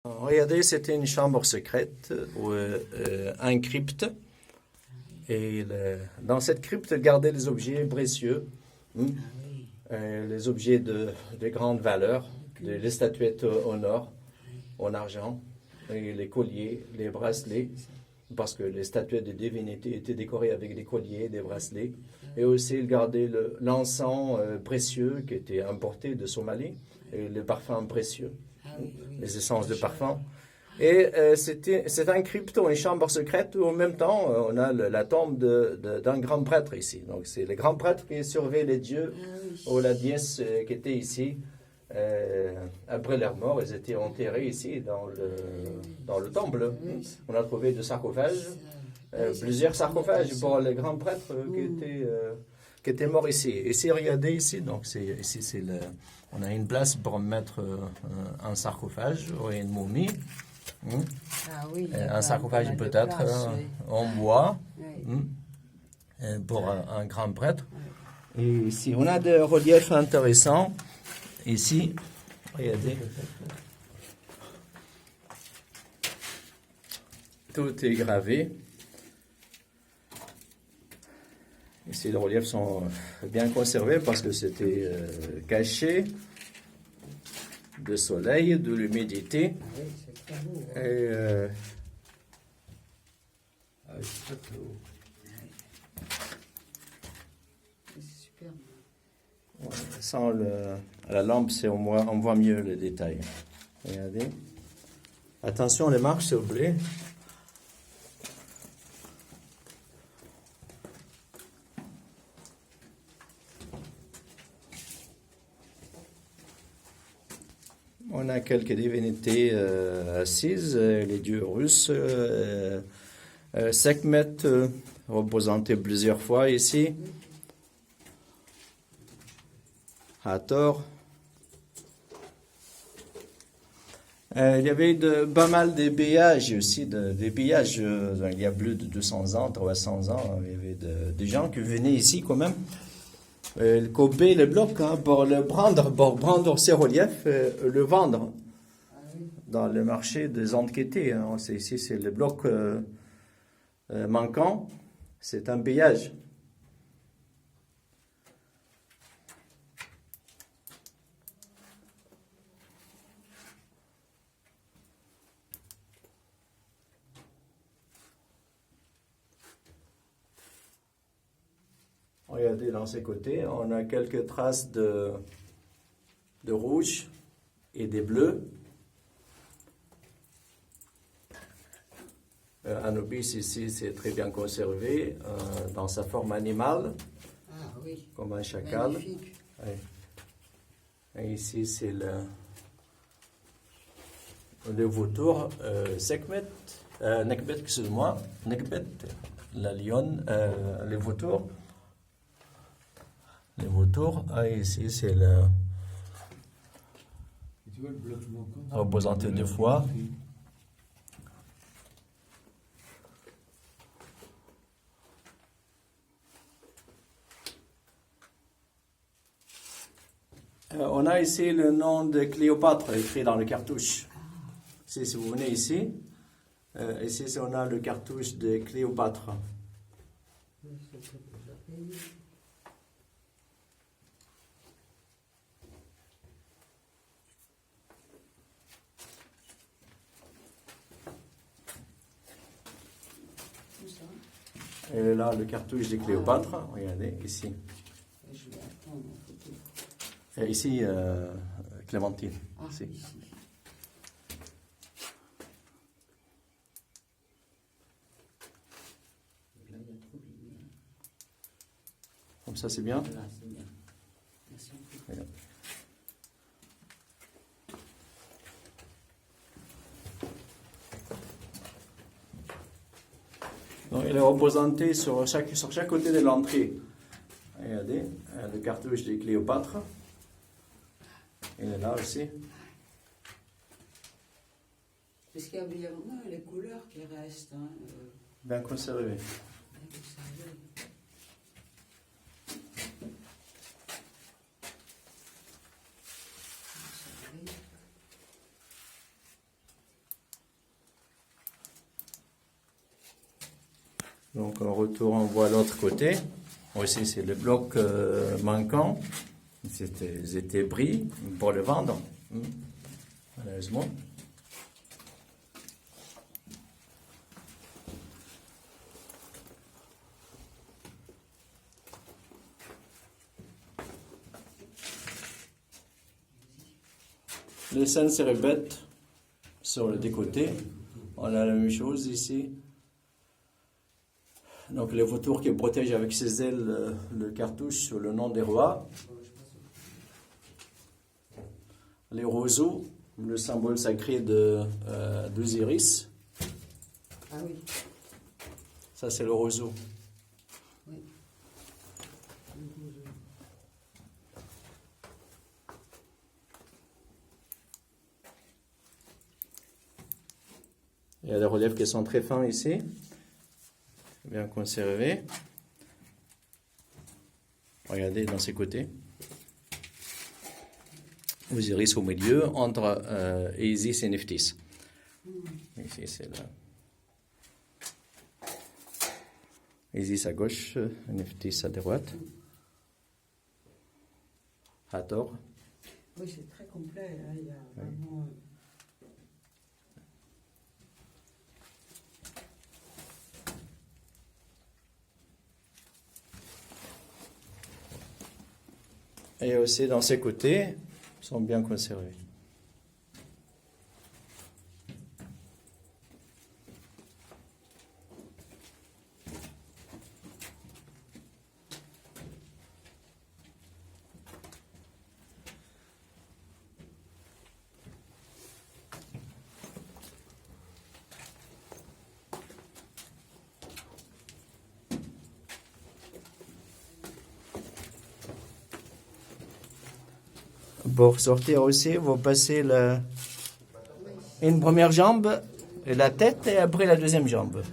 Regardez, c'était une chambre secrète ou un crypte. Et dans cette crypte, elle gardait les objets précieux, les objets de grande valeur, les statuettes en or, en argent, et les colliers, les bracelets, parce que les statuettes de divinités étaient décorées avec des colliers, des bracelets. Et aussi, il gardait l'encens précieux qui était importé de Somalie, et les parfums précieux, les essences de parfum. Et c'est un crypto, une chambre secrète où en même temps on a la tombe d'un grand prêtre ici. Donc c'est le grand prêtre qui surveille les dieux ou la déesse qui était ici. Après leur mort, ils étaient enterrés ici dans le temple. On a trouvé des sarcophages, plusieurs sarcophages pour le grand prêtre qui était mort ici. Ici, regardez ici, donc ici on a une place pour mettre un sarcophage ou une momie. Un sarcophage peut-être en bois pour un grand prêtre. Et ici, on a des reliefs intéressants. Ici, regardez. Tout est gravé. Ici, les reliefs sont bien conservés parce que c'était caché du soleil, de l'humidité. Et sans la lampe, on voit mieux les détails. Regardez. Attention les marches, s'il vous plaît. On a quelques divinités assises, les dieux russes, Sekhmet, représenté plusieurs fois ici, Hathor. Il y avait pas mal de pillages aussi, des pillages, il y a plus de 200 ans, 300 ans, il y avait des gens qui venaient ici quand même. Couper le bloc pour le prendre ces reliefs, le vendre dans le marché des antiquités. Ici, c'est le bloc manquant, c'est un pillage. Regardez dans ces côtés, on a quelques traces de rouge et des bleus. Anubis ici, c'est très bien conservé dans sa forme animale, comme un chacal. Oui. Et ici, c'est le vautour Sekhmet, Nekbet, excuse-moi, Nekbet, la lionne, le vautour. Les vautours, ici c'est représenté deux fois. On a ici le nom de Cléopâtre écrit dans le cartouche. Si vous venez ici, on a le cartouche de Cléopâtre. Et là, le cartouche de Cléopâtre, regardez, ici. Et ici, Clémentine. Ici. Comme ça, c'est bien. Regarde. Donc, il est représenté sur chaque côté de l'entrée. Regardez, le cartouche de Cléopâtre. Il est là aussi. Parce qu'il y a bien les couleurs qui restent. Bien conservé. Donc en retour, on voit l'autre côté. Aussi, c'est le bloc manquant. Ils étaient pris pour le vendre, malheureusement. Les scènes se répètent sur le côtés. On a la même chose ici. Donc les vautours qui protègent avec ses ailes le cartouche sur le nom des rois. Les roseaux, le symbole sacré d'Osiris. Ah oui. Ça c'est le roseau. Oui. Il y a des reliefs qui sont très fins ici, bien conservés. Regardez dans ces côtés. Osiris au milieu, entre Isis et Nephthys. Ici, c'est là. Isis à gauche, Nephthys à droite. Hathor. Oui, c'est très complet. Hein. Il y a vraiment... Et aussi dans ces côtés, sont bien conservés. Pour sortir aussi, vous passez une première jambe, la tête et après la deuxième jambe.